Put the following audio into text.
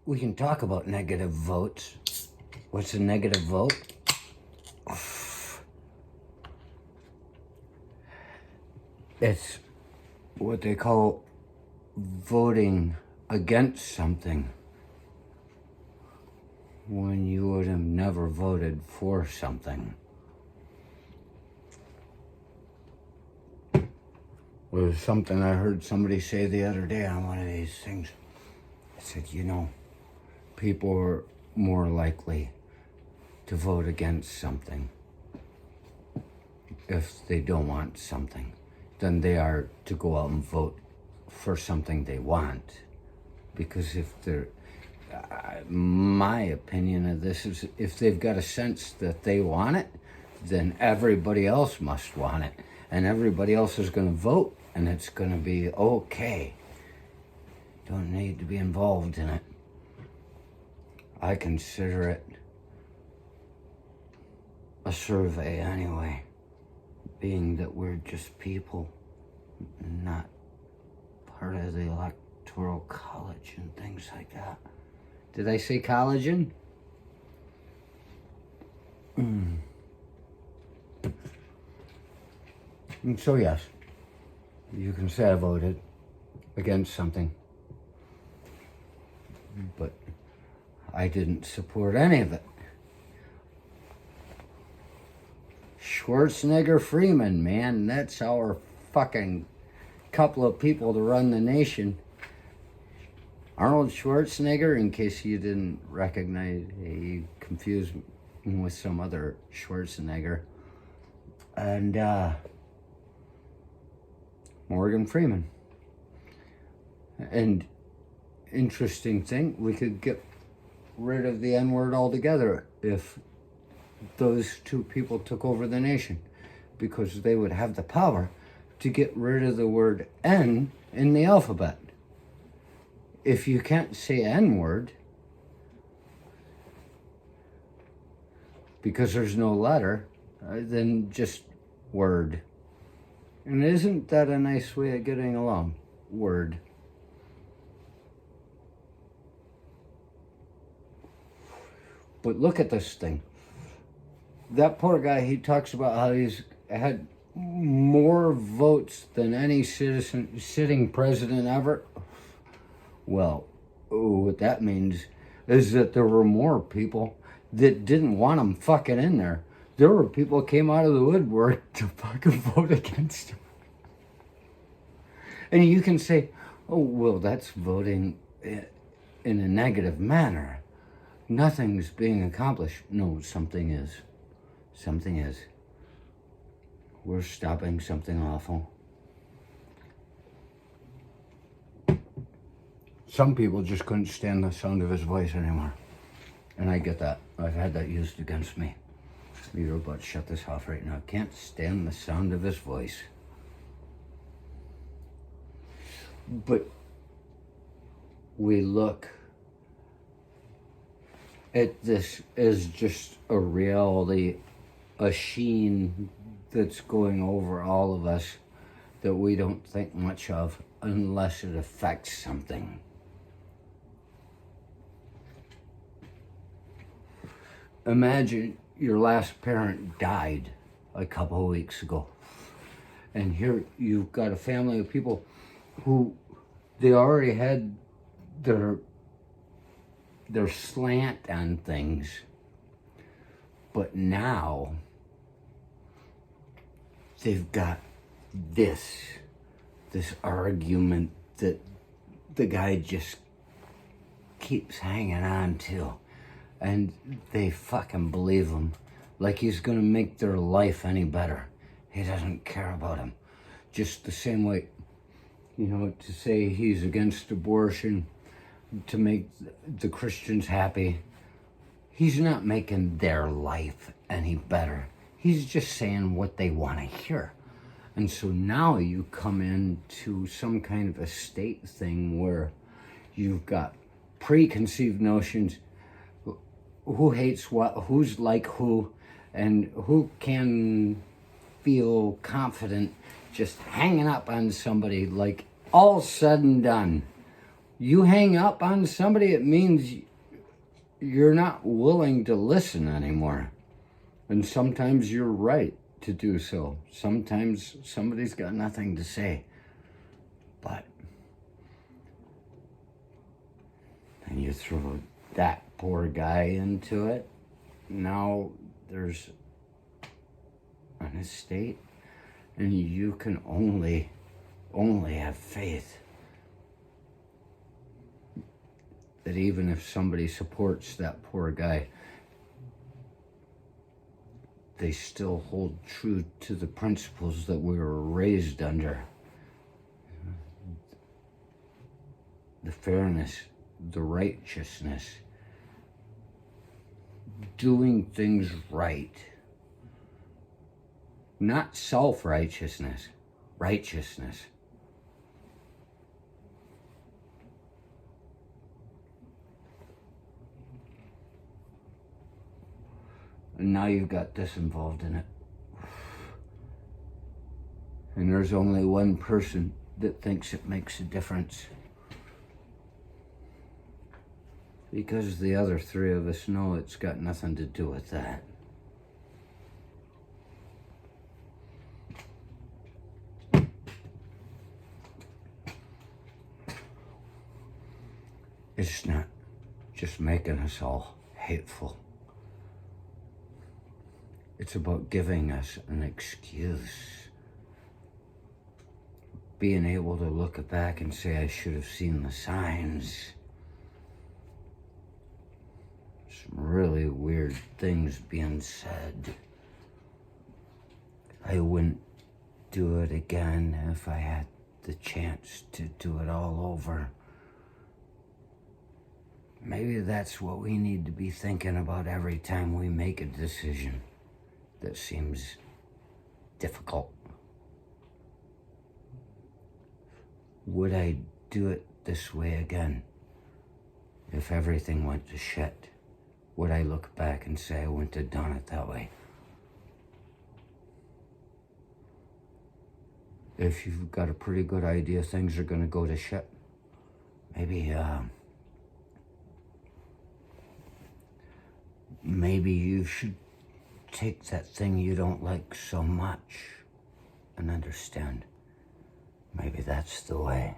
we can talk about negative votes. What's a negative vote? It's what they call voting against something when you would have never voted for something. It was something I heard somebody say the other day on one of these things. I said, people are more likely to vote against something if they don't want something than they are to go out and vote for something they want. Because if they're, my opinion of this is, if they've got a sense that they want it, then everybody else must want it. And everybody else is going to vote, and it's going to be okay. Don't need to be involved in it. I consider it a survey anyway, being that we're just people, not part of the electoral college and things like that. Did I say collagen? And so yes, you can say I voted against something, but I didn't support any of it. Schwarzenegger Freeman, man, that's our fucking couple of people to run the nation. Arnold Schwarzenegger, in case you didn't recognize, you confused him with some other Schwarzenegger. And Morgan Freeman. And interesting thing, we could get rid of the N-word altogether if those two people took over the nation, because they would have the power to get rid of the word N in the alphabet. If you can't say N-word because there's no letter, then just word. And isn't that a nice way of getting along? Word. But look at this thing. That poor guy, he talks about how he's had more votes than any sitting president ever. Well, what that means is that there were more people that didn't want him fucking in there. There were people that came out of the woodwork to fucking vote against him. And you can say, oh, well, that's voting in a negative manner. Nothing's being accomplished. No, something is. Something is. We're stopping something awful. Some people just couldn't stand the sound of his voice anymore. And I get that. I've had that used against me. You're about to shut this off right now. Can't stand the sound of his voice. But we look at this as just a reality, a sheen that's going over all of us that we don't think much of unless it affects something. Imagine your last parent died a couple of weeks ago. And here you've got a family of people who they already had their slant on things. But now they've got this argument that the guy just keeps hanging on to. And they fucking believe him like he's gonna make their life any better. He doesn't care about him. Just the same way, to say he's against abortion, to make the Christians happy. He's not making their life any better. He's just saying what they want to hear. And so now you come into some kind of a state thing where you've got preconceived notions. Who hates what, who's like who, and who can feel confident just hanging up on somebody like all said and done. You hang up on somebody, it means you're not willing to listen anymore. And sometimes you're right to do so. Sometimes somebody's got nothing to say. But and you throw that poor guy into it. Now there's an estate, and you can only have faith that even if somebody supports that poor guy, they still hold true to the principles that we were raised under. The fairness, the righteousness, doing things right. Not self-righteousness, righteousness. And now you've got this involved in it. And there's only one person that thinks it makes a difference. Because the other three of us know it's got nothing to do with that. It's not just making us all hateful. It's about giving us an excuse. Being able to look back and say, I should have seen the signs. Some really weird things being said. I wouldn't do it again if I had the chance to do it all over. Maybe that's what we need to be thinking about every time we make a decision that seems difficult. Would I do it this way again? If everything went to shit, would I look back and say I wouldn't have done it that way? If you've got a pretty good idea things are gonna go to shit, maybe you should take that thing you don't like so much and understand maybe that's the way.